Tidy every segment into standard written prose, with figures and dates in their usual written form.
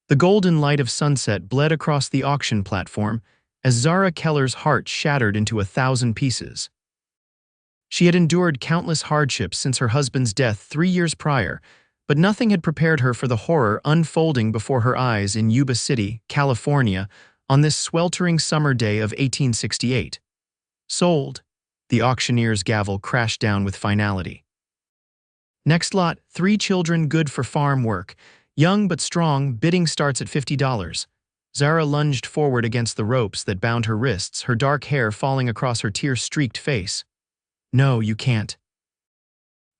The golden light of sunset bled across the auction platform as Zara Keller's heart shattered into 1,000 pieces. She had endured countless hardships since her husband's death 3 years prior, but nothing had prepared her for the horror unfolding before her eyes in Yuba City, California, on this sweltering summer day of 1868. Sold. The auctioneer's gavel crashed down with finality. Next lot, 3 children good for farm work. Young but strong, bidding starts at $50. Zara lunged forward against the ropes that bound her wrists, her dark hair falling across her tear-streaked face. No, you can't.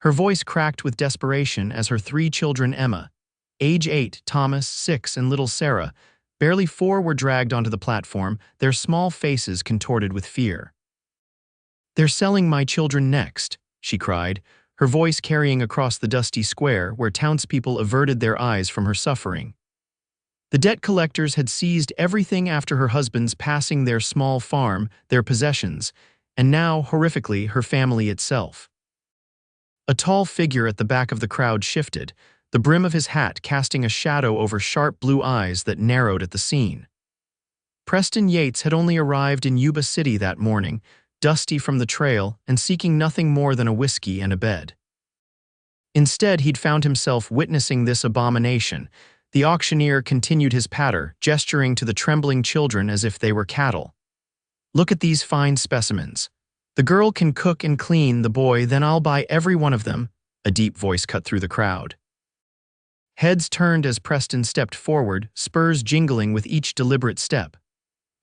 Her voice cracked with desperation as her 3 children, Emma, age 8, Thomas, 6, and little Sarah, barely 4, were dragged onto the platform, their small faces contorted with fear. "They're selling my children next," she cried, her voice carrying across the dusty square where townspeople averted their eyes from her suffering. The debt collectors had seized everything after her husband's passing, their small farm, their possessions, and now, horrifically, her family itself. A tall figure at the back of the crowd shifted, the brim of his hat casting a shadow over sharp blue eyes that narrowed at the scene. Preston Yates had only arrived in Yuba City that morning, dusty from the trail and seeking nothing more than a whiskey and a bed. Instead, he'd found himself witnessing this abomination. The auctioneer continued his patter, gesturing to the trembling children as if they were cattle. "Look at these fine specimens. The girl can cook and clean, the boy, then I'll buy every one of them," a deep voice cut through the crowd. Heads turned as Preston stepped forward, spurs jingling with each deliberate step.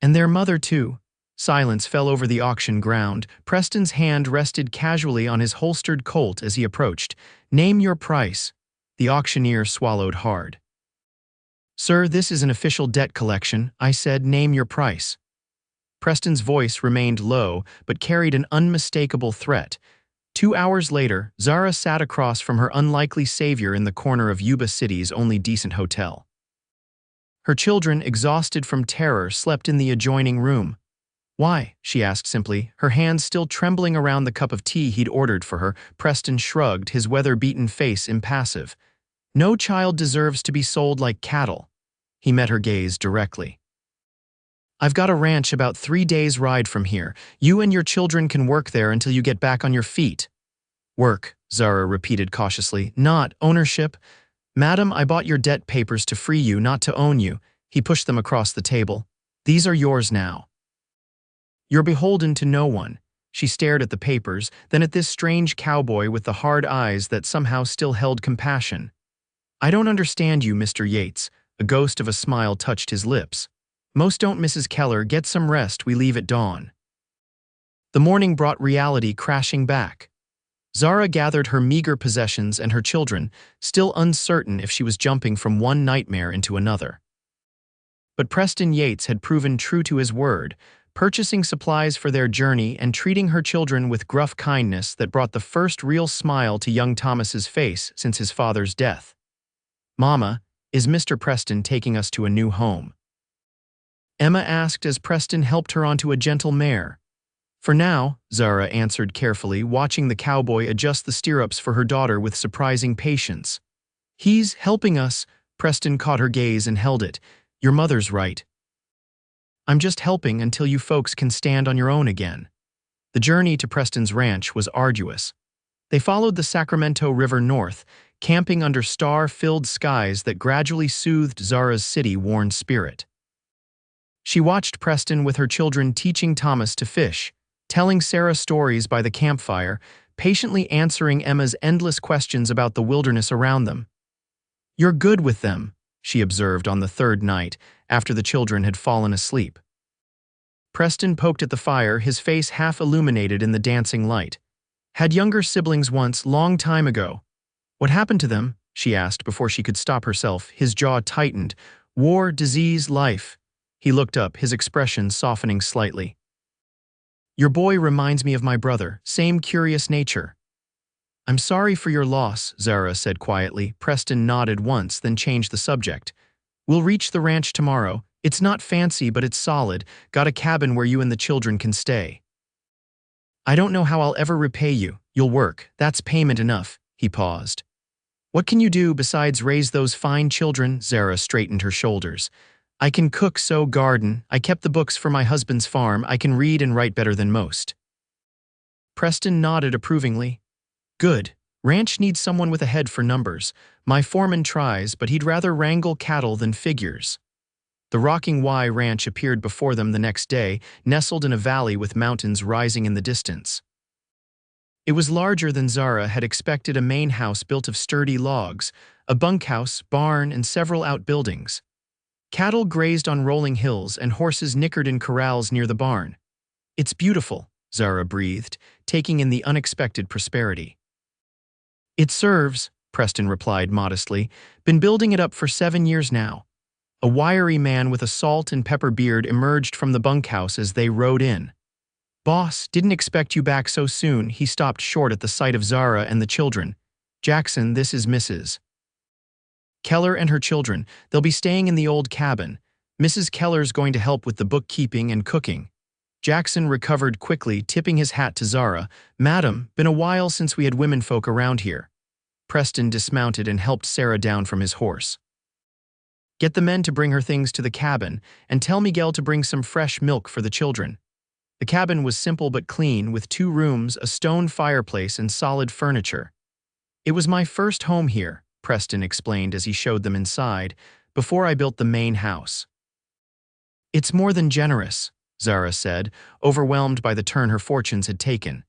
"And their mother, too." Silence fell over the auction ground. Preston's hand rested casually on his holstered Colt as he approached. "Name your price." The auctioneer swallowed hard. "Sir, this is an official debt collection," I said. "Name your price." Preston's voice remained low, but carried an unmistakable threat. 2 hours later, Zara sat across from her unlikely savior in the corner of Yuba City's only decent hotel. Her children, exhausted from terror, slept in the adjoining room. "Why?" she asked simply, her hands still trembling around the cup of tea he'd ordered for her. Preston shrugged, his weather-beaten face impassive. "No child deserves to be sold like cattle." He met her gaze directly. "I've got a ranch about 3 days' ride from here. You and your children can work there until you get back on your feet." "Work," Zara repeated cautiously, "not ownership. Madam, I bought your debt papers to free you, not to own you." He pushed them across the table. "These are yours now. You're beholden to no one." She stared at the papers, then at this strange cowboy with the hard eyes that somehow still held compassion. "I don't understand you, Mr. Yates." A ghost of a smile touched his lips. "Most don't, Mrs. Keller. Get some rest. We leave at dawn." The morning brought reality crashing back. Zara gathered her meager possessions and her children, still uncertain if she was jumping from one nightmare into another. But Preston Yates had proven true to his word, purchasing supplies for their journey and treating her children with gruff kindness that brought the first real smile to young Thomas's face since his father's death. "Mama, is Mr. Preston taking us to a new home?" Emma asked as Preston helped her onto a gentle mare. "For now," Zara answered carefully, watching the cowboy adjust the stirrups for her daughter with surprising patience. "He's helping us." Preston caught her gaze and held it. "Your mother's right. I'm just helping until you folks can stand on your own again." The journey to Preston's ranch was arduous. They followed the Sacramento River north, camping under star-filled skies that gradually soothed Zara's city-worn spirit. She watched Preston with her children teaching Thomas to fish, telling Sarah stories by the campfire, patiently answering Emma's endless questions about the wilderness around them. "You're good with them," she observed on the 3rd night, after the children had fallen asleep. Preston poked at the fire, his face half illuminated in the dancing light. "Had younger siblings once, long time ago." "What happened to them?" she asked before she could stop herself. His jaw tightened. "War, disease, life." He looked up, his expression softening slightly. "Your boy reminds me of my brother, same curious nature." "I'm sorry for your loss," Zara said quietly. Preston nodded once, then changed the subject. "We'll reach the ranch tomorrow. It's not fancy, but it's solid. Got a cabin where you and the children can stay." "I don't know how I'll ever repay you. You'll work. That's payment enough." He paused. What can you do besides raise those fine children? Zara straightened her shoulders. I can cook, sew, garden. I kept the books for my husband's farm. I can read and write better than most. Preston nodded approvingly. Good. Ranch needs someone with a head for numbers. My foreman tries, but he'd rather wrangle cattle than figures. The rocking Y ranch appeared before them the next day, nestled in a valley with mountains rising in the distance. It was larger than Zara had expected, a main house built of sturdy logs, a bunkhouse, barn, and several outbuildings. Cattle grazed on rolling hills and horses nickered in corrals near the barn. It's beautiful, Zara breathed, taking in the unexpected prosperity. It serves, Preston replied modestly. Been building it up for 7 years now. A wiry man with a salt and pepper beard emerged from the bunkhouse as they rode in. Boss, didn't expect you back so soon. He stopped short at the sight of Zara and the children. Jackson, this is Mrs. Keller and her children. They'll be staying in the old cabin. Mrs. Keller's going to help with the bookkeeping and cooking. Jackson recovered quickly, tipping his hat to Zara. Madam, been a while since we had womenfolk around here. Preston dismounted and helped Sarah down from his horse. Get the men to bring her things to the cabin, and tell Miguel to bring some fresh milk for the children. The cabin was simple but clean, with 2 rooms, a stone fireplace, and solid furniture. It was my first home here, Preston explained as he showed them inside, before I built the main house. It's more than generous, Zara said, overwhelmed by the turn her fortunes had taken.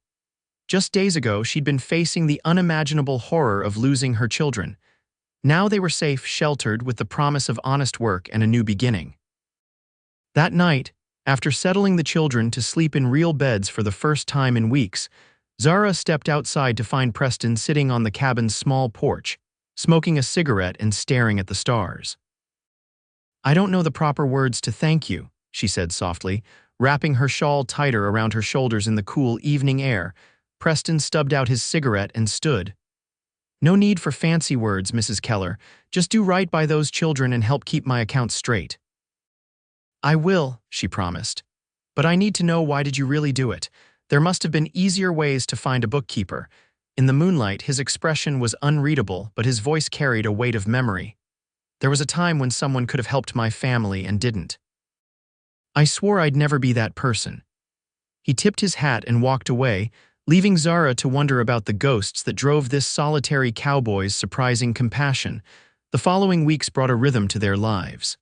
Just days ago, she'd been facing the unimaginable horror of losing her children. Now they were safe, sheltered, with the promise of honest work and a new beginning. That night, after settling the children to sleep in real beds for the first time in weeks, Zara stepped outside to find Preston sitting on the cabin's small porch, smoking a cigarette and staring at the stars. I don't know the proper words to thank you, she said softly, wrapping her shawl tighter around her shoulders in the cool evening air. Preston stubbed out his cigarette and stood. No need for fancy words, Mrs. Keller. Just do right by those children and help keep my accounts straight. I will, she promised. But I need to know, why did you really do it? There must have been easier ways to find a bookkeeper. In the moonlight, his expression was unreadable, but his voice carried a weight of memory. There was a time when someone could have helped my family and didn't. I swore I'd never be that person. He tipped his hat and walked away, leaving Zara to wonder about the ghosts that drove this solitary cowboy's surprising compassion. The following weeks brought a rhythm to their lives.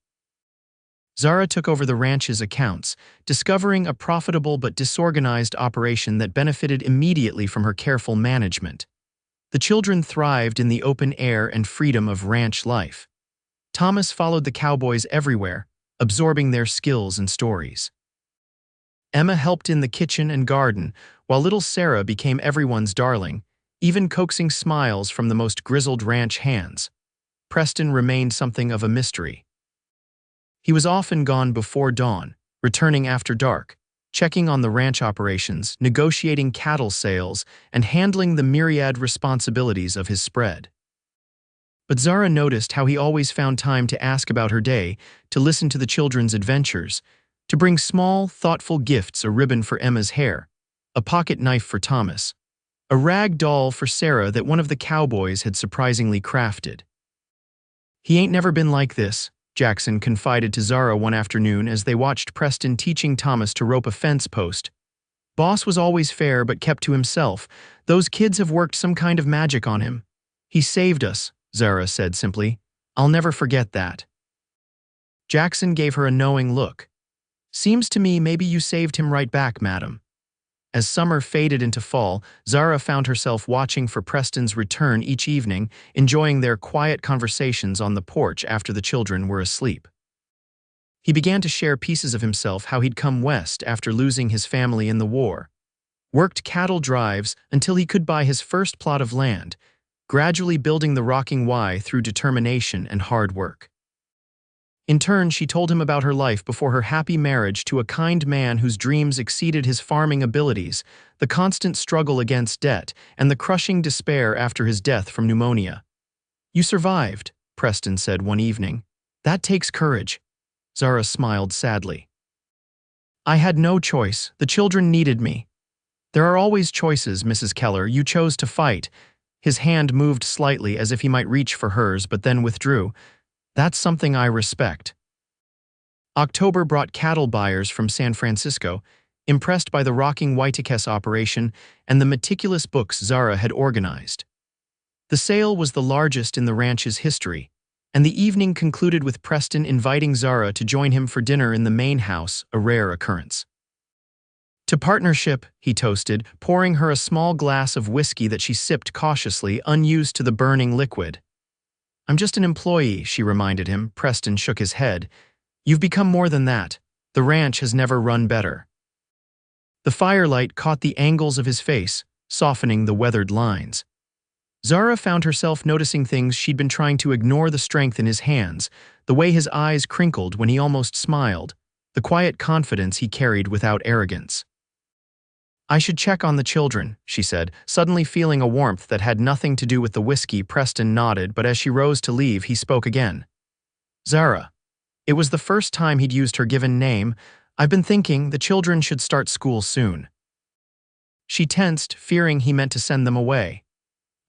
Zara took over the ranch's accounts, discovering a profitable but disorganized operation that benefited immediately from her careful management. The children thrived in the open air and freedom of ranch life. Thomas followed the cowboys everywhere, absorbing their skills and stories. Emma helped in the kitchen and garden, while little Sarah became everyone's darling, even coaxing smiles from the most grizzled ranch hands. Preston remained something of a mystery. He was often gone before dawn, returning after dark, checking on the ranch operations, negotiating cattle sales, and handling the myriad responsibilities of his spread. But Zara noticed how he always found time to ask about her day, to listen to the children's adventures, to bring small, thoughtful gifts: a ribbon for Emma's hair, a pocket knife for Thomas, a rag doll for Sarah that one of the cowboys had surprisingly crafted. He ain't never been like this, Jackson confided to Zara one afternoon as they watched Preston teaching Thomas to rope a fence post. Boss was always fair but kept to himself. Those kids have worked some kind of magic on him. He saved us, Zara said simply. I'll never forget that. Jackson gave her a knowing look. Seems to me maybe you saved him right back, madam. As summer faded into fall, Zara found herself watching for Preston's return each evening, enjoying their quiet conversations on the porch after the children were asleep. He began to share pieces of himself, how he'd come west after losing his family in the war, worked cattle drives until he could buy his first plot of land, gradually building the rocking Y through determination and hard work. In turn, she told him about her life before her happy marriage to a kind man whose dreams exceeded his farming abilities, the constant struggle against debt, and the crushing despair after his death from pneumonia. You survived, Preston said one evening. That takes courage. Zara smiled sadly. I had no choice. The children needed me. There are always choices, Mrs. Keller. You chose to fight. His hand moved slightly as if he might reach for hers but then withdrew. That's something I respect. October brought cattle buyers from San Francisco, impressed by the rocking Whitekes operation and the meticulous books Zara had organized. The sale was the largest in the ranch's history, and the evening concluded with Preston inviting Zara to join him for dinner in the main house, a rare occurrence. To partnership, he toasted, pouring her a small glass of whiskey that she sipped cautiously, unused to the burning liquid. I'm just an employee, she reminded him. Preston shook his head. You've become more than that. The ranch has never run better. The firelight caught the angles of his face, softening the weathered lines. Zara found herself noticing things she'd been trying to ignore: the strength in his hands, the way his eyes crinkled when he almost smiled, the quiet confidence he carried without arrogance. I should check on the children, she said, suddenly feeling a warmth that had nothing to do with the whiskey. Preston nodded, but as she rose to leave, he spoke again. Zara. It was the first time he'd used her given name. I've been thinking the children should start school soon. She tensed, fearing he meant to send them away.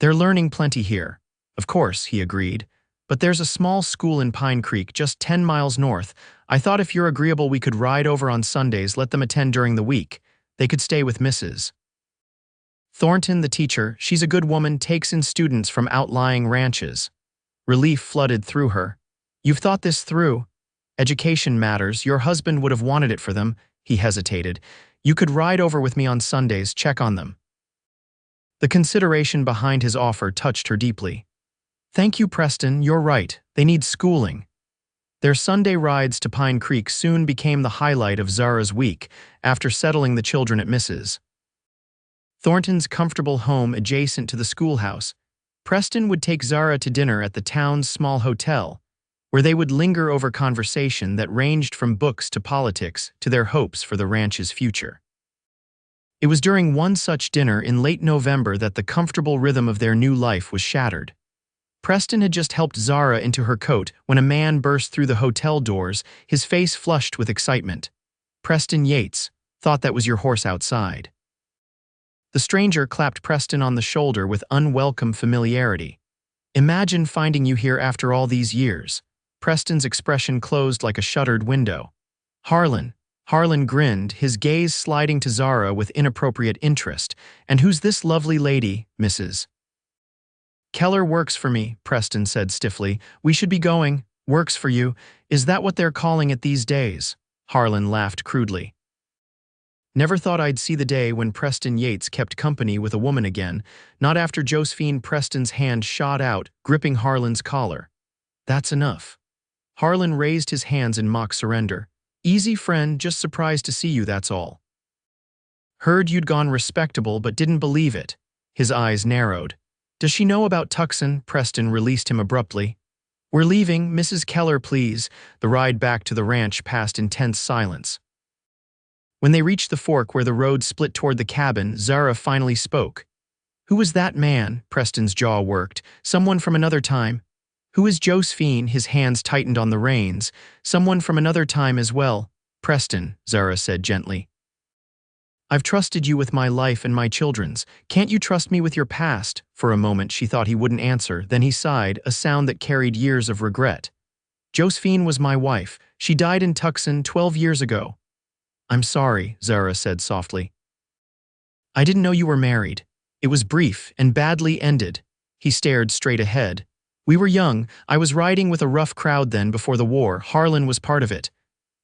They're learning plenty here. Of course, he agreed. But there's a small school in Pine Creek, just 10 miles north. I thought if you're agreeable we could ride over on Sundays, let them attend during the week. They could stay with Mrs. Thornton, the teacher. She's a good woman, takes in students from outlying ranches. Relief flooded through her. You've thought this through. Education matters. Your husband would have wanted it for them. He hesitated. You could ride over with me on Sundays, check on them. The consideration behind his offer touched her deeply. Thank you, Preston, you're right. They need schooling. Their Sunday rides to Pine Creek soon became the highlight of Zara's week, after settling the children at Mrs. Thornton's comfortable home adjacent to the schoolhouse. Preston would take Zara to dinner at the town's small hotel, where they would linger over conversation that ranged from books to politics to their hopes for the ranch's future. It was during one such dinner in late November that the comfortable rhythm of their new life was shattered. Preston had just helped Zara into her coat when a man burst through the hotel doors, his face flushed with excitement. Preston Yates, thought that was your horse outside. The stranger clapped Preston on the shoulder with unwelcome familiarity. Imagine finding you here after all these years. Preston's expression closed like a shuttered window. Harlan grinned, his gaze sliding to Zara with inappropriate interest. And who's this lovely lady, Mrs. Keller? Works for me, Preston said stiffly. We should be going. Works for you? Is that what they're calling it these days? Harlan laughed crudely. Never thought I'd see the day when Preston Yates kept company with a woman again, not after Josephine. Preston's hand shot out, gripping Harlan's collar. That's enough. Harlan raised his hands in mock surrender. Easy, friend, just surprised to see you, that's all. Heard you'd gone respectable but didn't believe it. His eyes narrowed. Does she know about Tucson? Preston released him abruptly. We're leaving, Mrs. Keller, please. The ride back to the ranch passed in tense silence. When they reached the fork where the road split toward the cabin, Zara finally spoke. Who was that man? Preston's jaw worked. Someone from another time. Who is Josephine? His hands tightened on the reins. Someone from another time as well. Preston, Zara said gently. I've trusted you with my life and my children's. Can't you trust me with your past? For a moment she thought he wouldn't answer, then he sighed, a sound that carried years of regret. Josephine was my wife. She died in Tucson 12 years ago. I'm sorry, Zara said softly. I didn't know you were married. It was brief and badly ended. He stared straight ahead. We were young. I was riding with a rough crowd then before the war. Harlan was part of it.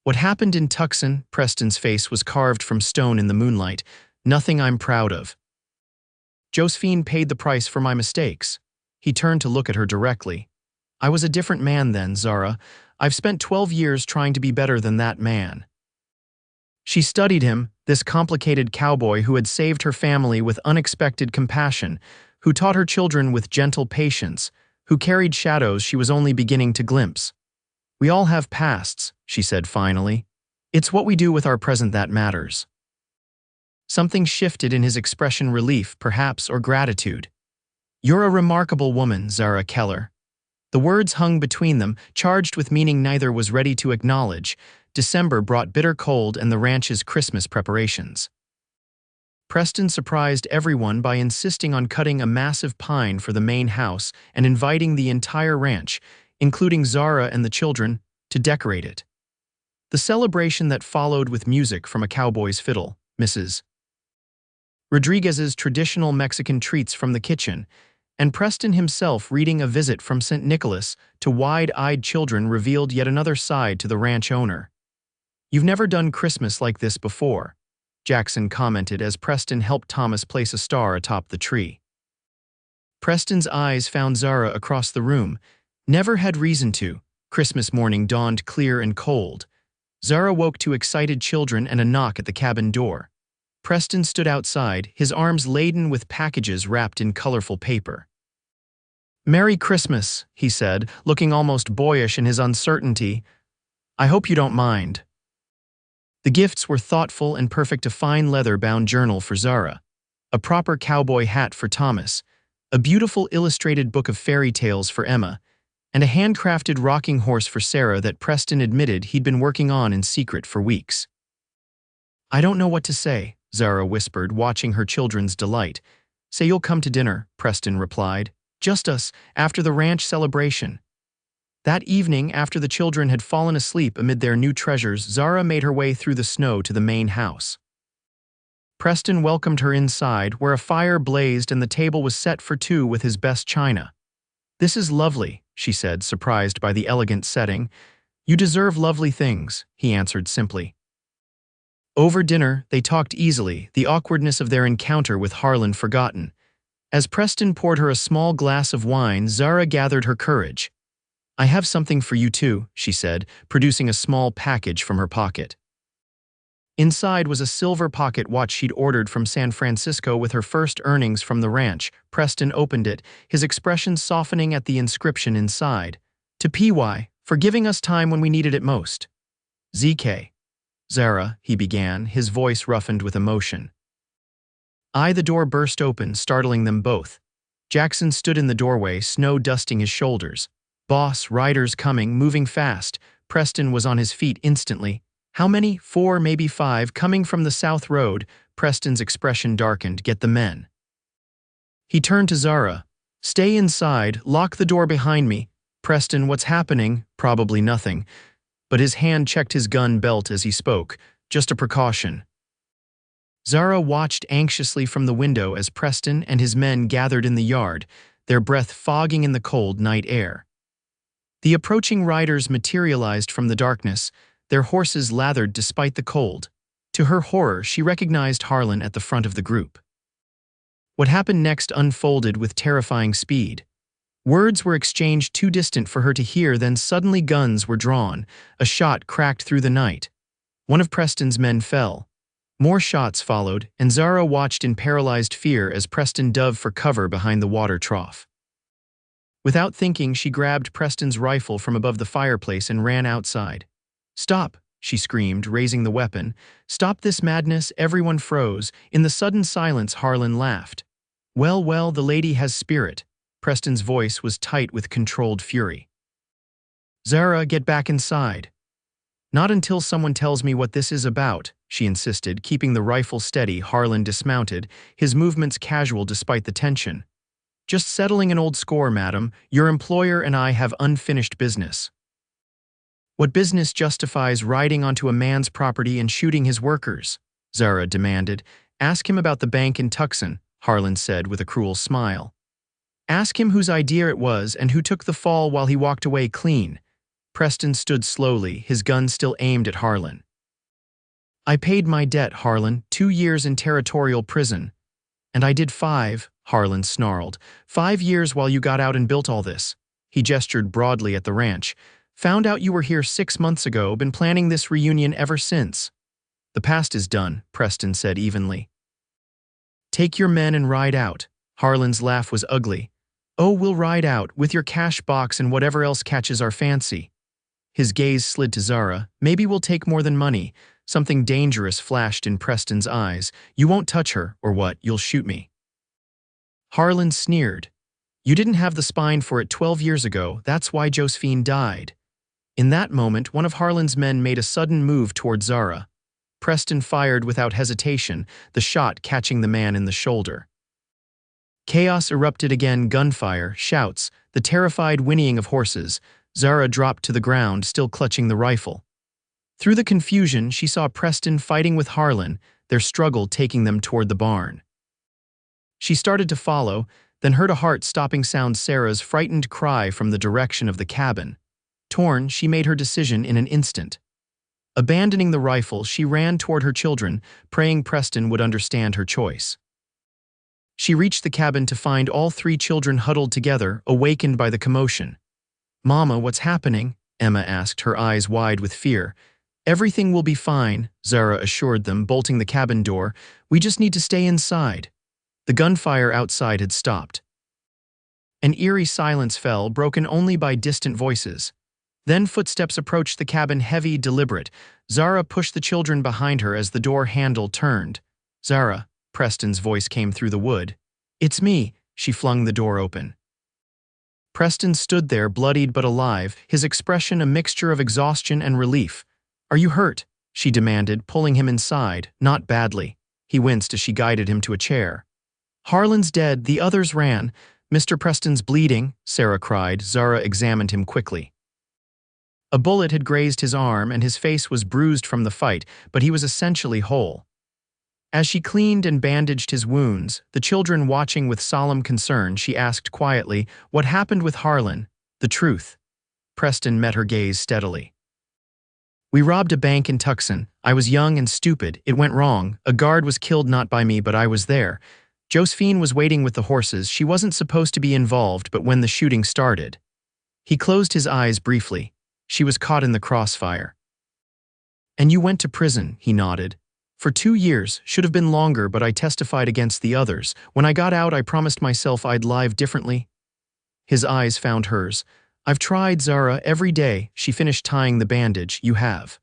What happened in Tucson? Preston's face was carved from stone in the moonlight. Nothing I'm proud of. Josephine paid the price for my mistakes. He turned to look at her directly. I was a different man then, Zara. I've spent 12 years trying to be better than that man. She studied him, this complicated cowboy who had saved her family with unexpected compassion, who taught her children with gentle patience, who carried shadows she was only beginning to glimpse. We all have pasts, she said finally. It's what we do with our present that matters. Something shifted in his expression, relief, perhaps, or gratitude. You're a remarkable woman, Zara Keller. The words hung between them, charged with meaning neither was ready to acknowledge. December brought bitter cold and the ranch's Christmas preparations. Preston surprised everyone by insisting on cutting a massive pine for the main house and inviting the entire ranch, including Zara and the children, to decorate it. The celebration that followed with music from a cowboy's fiddle, Mrs. Rodriguez's traditional Mexican treats from the kitchen, and Preston himself reading a visit from St. Nicholas to wide-eyed children revealed yet another side to the ranch owner. "You've never done Christmas like this before," Jackson commented as Preston helped Thomas place a star atop the tree. Preston's eyes found Zara across the room. Never had reason to. Christmas morning dawned clear and cold. Zara woke to excited children and a knock at the cabin door. Preston stood outside, his arms laden with packages wrapped in colorful paper. "Merry Christmas," he said, looking almost boyish in his uncertainty. "I hope you don't mind." The gifts were thoughtful and perfect: a fine leather-bound journal for Zara, a proper cowboy hat for Thomas, a beautiful illustrated book of fairy tales for Emma, and a handcrafted rocking horse for Sarah that Preston admitted he'd been working on in secret for weeks. "I don't know what to say," Zara whispered, watching her children's delight. "Say you'll come to dinner," Preston replied. "Just us, after the ranch celebration." That evening, after the children had fallen asleep amid their new treasures, Zara made her way through the snow to the main house. Preston welcomed her inside, where a fire blazed and the table was set for two with his best china. "This is lovely," she said, surprised by the elegant setting. "You deserve lovely things," he answered simply. Over dinner, they talked easily, the awkwardness of their encounter with Harlan forgotten. As Preston poured her a small glass of wine, Zara gathered her courage. "I have something for you too," she said, producing a small package from her pocket. Inside was a silver pocket watch she'd ordered from San Francisco with her first earnings from the ranch. Preston opened it, his expression softening at the inscription inside. "To PY, for giving us time when we needed it most. ZK. Zara," he began, his voice roughened with emotion. The door burst open, startling them both. Jackson stood in the doorway, snow dusting his shoulders. "Boss, riders coming, moving fast." Preston was on his feet instantly. "How many?" "4, maybe 5, coming from the South Road." Preston's expression darkened. "Get the men." He turned to Zara. "Stay inside, lock the door behind me." "Preston, what's happening?" "Probably nothing." But his hand checked his gun belt as he spoke. "Just a precaution." Zara watched anxiously from the window as Preston and his men gathered in the yard, their breath fogging in the cold night air. The approaching riders materialized from the darkness, their horses lathered despite the cold. To her horror, she recognized Harlan at the front of the group. What happened next unfolded with terrifying speed. Words were exchanged too distant for her to hear, then suddenly guns were drawn. A shot cracked through the night. One of Preston's men fell. More shots followed, and Zara watched in paralyzed fear as Preston dove for cover behind the water trough. Without thinking, she grabbed Preston's rifle from above the fireplace and ran outside. "Stop!" she screamed, raising the weapon. "Stop this madness!" Everyone froze. In the sudden silence, Harlan laughed. Well, the lady has spirit." Preston's voice was tight with controlled fury. "Zara, get back inside." "Not until someone tells me what this is about," she insisted, keeping the rifle steady. Harlan dismounted, his movements casual despite the tension. "Just settling an old score, madam. Your employer and I have unfinished business." "What business justifies riding onto a man's property and shooting his workers?" Zara demanded. "Ask him about the bank in Tucson," Harlan said with a cruel smile. "Ask him whose idea it was and who took the fall while he walked away clean." Preston stood slowly, his gun still aimed at Harlan. "I paid my debt, Harlan, 2 years in territorial prison." "And I did 5, Harlan snarled. 5 years while you got out and built all this." He gestured broadly at the ranch. "Found out you were here 6 months ago, been planning this reunion ever since." "The past is done," Preston said evenly. "Take your men and ride out." Harlan's laugh was ugly. "Oh, we'll ride out, with your cash box and whatever else catches our fancy." His gaze slid to Zara. "Maybe we'll take more than money." Something dangerous flashed in Preston's eyes. "You won't touch her, or what? You'll shoot me." Harlan sneered. "You didn't have the spine for it 12 years ago. That's why Josephine died." In that moment, one of Harlan's men made a sudden move toward Zara. Preston fired without hesitation, the shot catching the man in the shoulder. Chaos erupted again, gunfire, shouts, the terrified whinnying of horses. Zara dropped to the ground, still clutching the rifle. Through the confusion, she saw Preston fighting with Harlan, their struggle taking them toward the barn. She started to follow, then heard a heart-stopping sound, Sarah's frightened cry from the direction of the cabin. Torn, she made her decision in an instant. Abandoning the rifle, she ran toward her children, praying Preston would understand her choice. She reached the cabin to find all three children huddled together, awakened by the commotion. "Mama, what's happening?" Emma asked, her eyes wide with fear. "Everything will be fine," Zara assured them, bolting the cabin door. "We just need to stay inside." The gunfire outside had stopped. An eerie silence fell, broken only by distant voices. Then footsteps approached the cabin, heavy, deliberate. Zara pushed the children behind her as the door handle turned. "Zara," Preston's voice came through the wood. "It's me," she flung the door open. Preston stood there, bloodied but alive, his expression a mixture of exhaustion and relief. "Are you hurt?" she demanded, pulling him inside. "Not badly." He winced as she guided him to a chair. "Harlan's dead, the others ran. Mr. Preston's bleeding," Sarah cried. Zara examined him quickly. A bullet had grazed his arm and his face was bruised from the fight, but he was essentially whole. As she cleaned and bandaged his wounds, the children watching with solemn concern, she asked quietly, "What happened with Harlan?" "The truth." Preston met her gaze steadily. "We robbed a bank in Tucson. I was young and stupid. It went wrong. A guard was killed, not by me, but I was there. Josephine was waiting with the horses. She wasn't supposed to be involved, but when the shooting started." He closed his eyes briefly. "She was caught in the crossfire." "And you went to prison," he nodded. "For 2 years, should have been longer, but I testified against the others. When I got out, I promised myself I'd live differently." His eyes found hers. "I've tried, Zara, every day." She finished tying the bandage. "You have.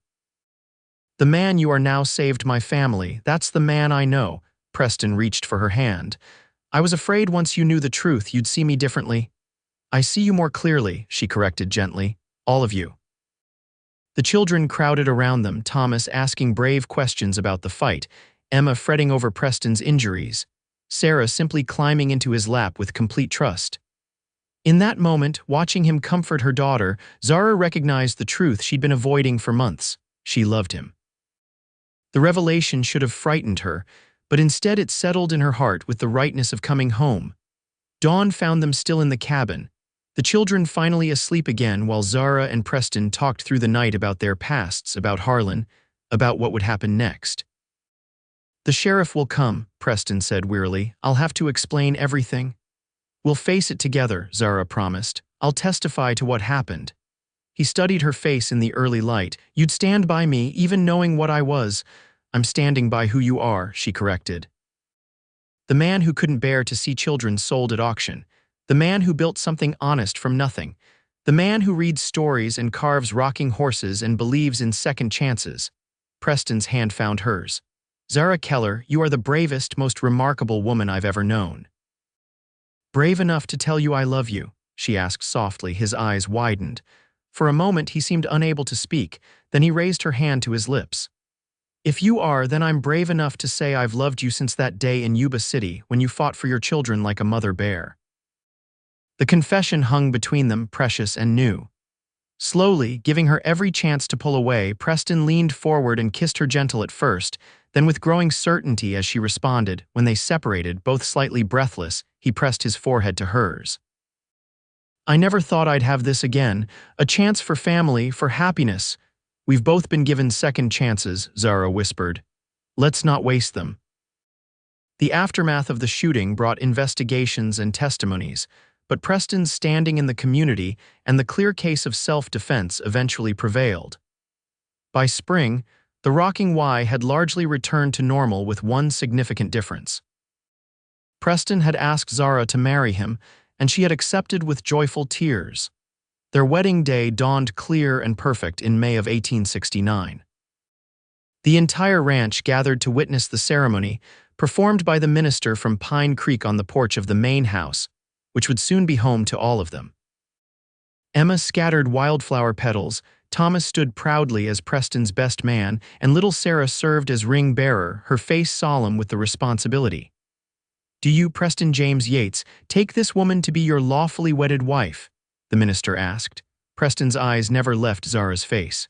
The man you are now saved my family. That's the man I know." Preston reached for her hand. "I was afraid once you knew the truth, you'd see me differently." "I see you more clearly," she corrected gently. "All of you." The children crowded around them, Thomas asking brave questions about the fight, Emma fretting over Preston's injuries, Sarah simply climbing into his lap with complete trust. In that moment, watching him comfort her daughter, Zara recognized the truth she'd been avoiding for months. She loved him. The revelation should have frightened her, but instead it settled in her heart with the rightness of coming home. Dawn found them still in the cabin, the children finally asleep again, while Zara and Preston talked through the night about their pasts, about Harlan, about what would happen next. "The sheriff will come," Preston said wearily. "I'll have to explain everything." "We'll face it together," Zara promised. "I'll testify to what happened." He studied her face in the early light. "You'd stand by me, even knowing what I was." "I'm standing by who you are," she corrected. The man who couldn't bear to see children sold at auction. The man who built something honest from nothing. The man who reads stories and carves rocking horses and believes in second chances. Preston's hand found hers. "Zara Keller, you are the bravest, most remarkable woman I've ever known." "Brave enough to tell you I love you?" she asked softly, his eyes widened. For a moment he seemed unable to speak, then he raised her hand to his lips. "If you are, then I'm brave enough to say I've loved you since that day in Yuba City when you fought for your children like a mother bear." The confession hung between them, precious and new. Slowly, giving her every chance to pull away, Preston leaned forward and kissed her gentle at first, then with growing certainty as she responded. When they separated, both slightly breathless, he pressed his forehead to hers. "I never thought I'd have this again, a chance for family, for happiness. We've both been given second chances," Zara whispered. "Let's not waste them." The aftermath of the shooting brought investigations and testimonies, but Preston's standing in the community and the clear case of self-defense eventually prevailed. By spring, the Rocking Y had largely returned to normal with one significant difference. Preston had asked Zara to marry him, and she had accepted with joyful tears. Their wedding day dawned clear and perfect in May of 1869. The entire ranch gathered to witness the ceremony, performed by the minister from Pine Creek on the porch of the main house, which would soon be home to all of them. Emma scattered wildflower petals, Thomas stood proudly as Preston's best man, and little Sarah served as ring bearer, her face solemn with the responsibility. "Do you, Preston James Yates, take this woman to be your lawfully wedded wife?" the minister asked. Preston's eyes never left Zara's face.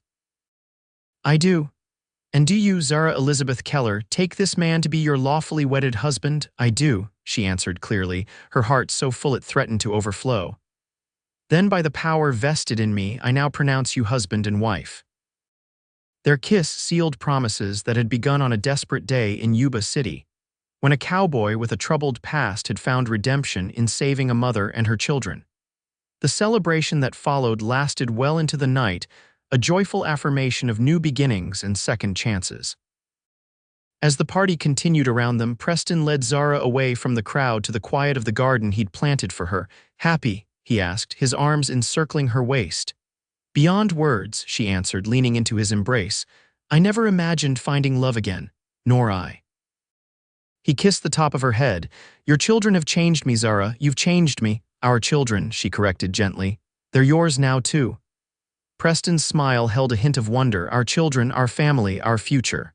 "I do." "And do you, Zara Elizabeth Keller, take this man to be your lawfully wedded husband?" "I do," she answered clearly, her heart so full it threatened to overflow. "Then by the power vested in me, I now pronounce you husband and wife." Their kiss sealed promises that had begun on a desperate day in Yuba City, when a cowboy with a troubled past had found redemption in saving a mother and her children. The celebration that followed lasted well into the night, a joyful affirmation of new beginnings and second chances. As the party continued around them, Preston led Zara away from the crowd to the quiet of the garden he'd planted for her. "Happy?" he asked, his arms encircling her waist. "Beyond words," she answered, leaning into his embrace. "I never imagined finding love again, nor I." He kissed the top of her head. "Your children have changed me, Zara. You've changed me." "Our children," she corrected gently. "They're yours now, too." Preston's smile held a hint of wonder. "Our children, our family, our future."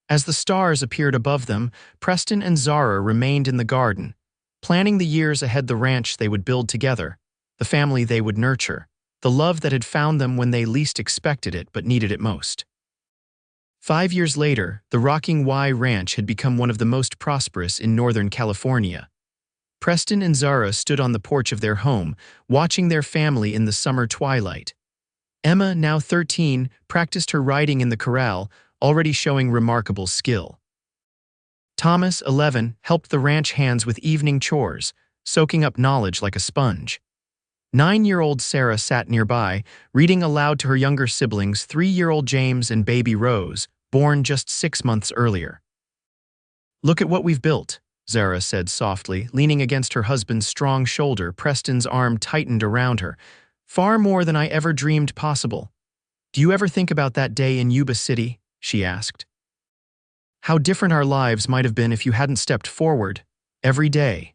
As the stars appeared above them, Preston and Zara remained in the garden, planning the years ahead, the ranch they would build together, the family they would nurture, the love that had found them when they least expected it but needed it most. 5 years later, the Rocking Y Ranch had become one of the most prosperous in Northern California. Preston and Zara stood on the porch of their home, watching their family in the summer twilight. Emma, now 13, practiced her riding in the corral, already showing remarkable skill. Thomas, 11, helped the ranch hands with evening chores, soaking up knowledge like a sponge. 9-year-old Sarah sat nearby, reading aloud to her younger siblings, 3-year-old James and baby Rose, born just 6 months earlier. "Look at what we've built," Zara said softly, leaning against her husband's strong shoulder. Preston's arm tightened around her. "Far more than I ever dreamed possible." "Do you ever think about that day in Yuba City?" she asked. "How different our lives might have been if you hadn't stepped forward, every day."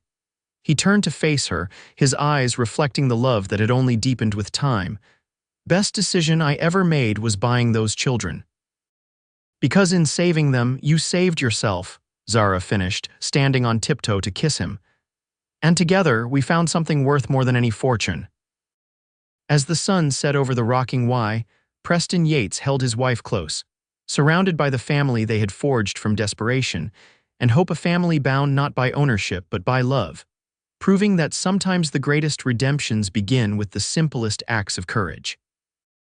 He turned to face her, his eyes reflecting the love that had only deepened with time. "Best decision I ever made was buying those children." "Because in saving them, you saved yourself," Zara finished, standing on tiptoe to kiss him. "And together, we found something worth more than any fortune." As the sun set over the Rocking Y, Preston Yates held his wife close, surrounded by the family they had forged from desperation, and hope, a family bound not by ownership but by love, proving that sometimes the greatest redemptions begin with the simplest acts of courage.